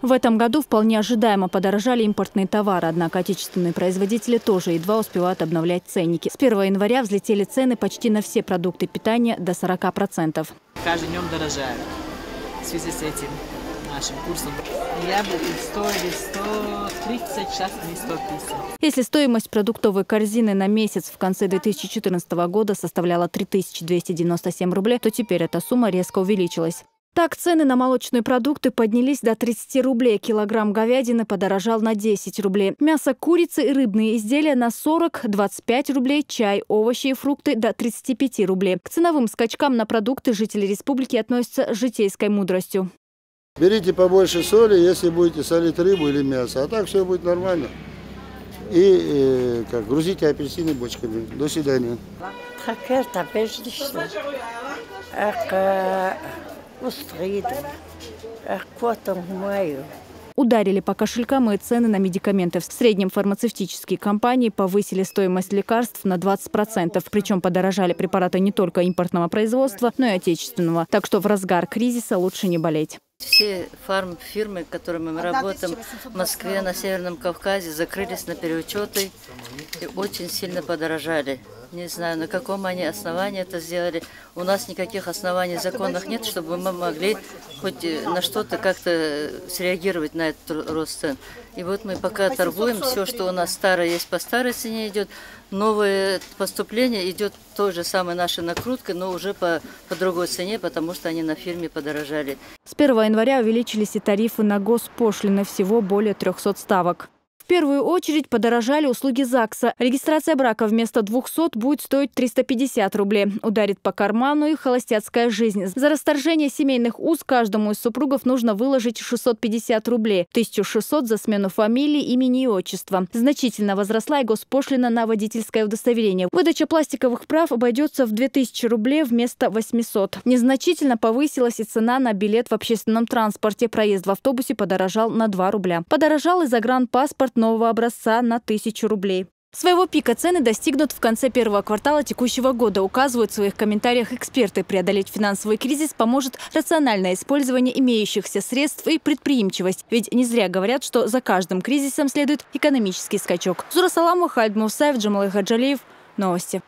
В этом году вполне ожидаемо подорожали импортные товары, однако отечественные производители тоже едва успевают обновлять ценники. С 1 января взлетели цены почти на все продукты питания до 40%. Каждый днем дорожает в связи с этим нашим курсом. Яблоки стоили 130, сейчас они 150. Если стоимость продуктовой корзины на месяц в конце 2014 года составляла 3297 рублей, то теперь эта сумма резко увеличилась. Так, цены на молочные продукты поднялись до 30 рублей. Килограмм говядины подорожал на 10 рублей. Мясо курицы и рыбные изделия на 40-25 рублей. Чай, овощи и фрукты до 35 рублей. К ценовым скачкам на продукты жители республики относятся с житейской мудростью. Берите побольше соли, если будете солить рыбу или мясо. А так все будет нормально. И грузите апельсины бочками. До свидания. Ударили по кошелькам и цены на медикаменты. В среднем фармацевтические компании повысили стоимость лекарств на 20%. Причем подорожали препараты не только импортного производства, но и отечественного. Так что в разгар кризиса лучше не болеть. Все фармфирмы, которыми мы работаем в Москве, на Северном Кавказе, закрылись на переучеты и очень сильно подорожали. Не знаю, на каком они основании это сделали. У нас никаких оснований законных нет, чтобы мы могли хоть на что-то как-то среагировать на этот рост цен. И вот мы пока торгуем, все, что у нас старое есть, по старой цене идет. Новое поступление идет той же самой нашей накруткой, но уже по другой цене, потому что они на фирме подорожали. С 1 января увеличились и тарифы на госпошлины, всего более 300 ставок. В первую очередь подорожали услуги ЗАГСа. Регистрация брака вместо 200 будет стоить 350 рублей. Ударит по карману и холостяцкая жизнь. За расторжение семейных уз каждому из супругов нужно выложить 650 рублей. 1600 за смену фамилии, имени и отчества. Значительно возросла и госпошлина на водительское удостоверение. Выдача пластиковых прав обойдется в 2000 рублей вместо 800. Незначительно повысилась и цена на билет в общественном транспорте. Проезд в автобусе подорожал на 2 рубля. Подорожал и загранпаспорт нового образца на 1000 рублей. Своего пика цены достигнут в конце первого квартала текущего года, указывают в своих комментариях эксперты. Преодолеть финансовый кризис поможет рациональное использование имеющихся средств и предприимчивость. Ведь не зря говорят, что за каждым кризисом следует экономический скачок. Зура Саламова, Хальд Мусаев, Джамал Хаджалиев. Новости.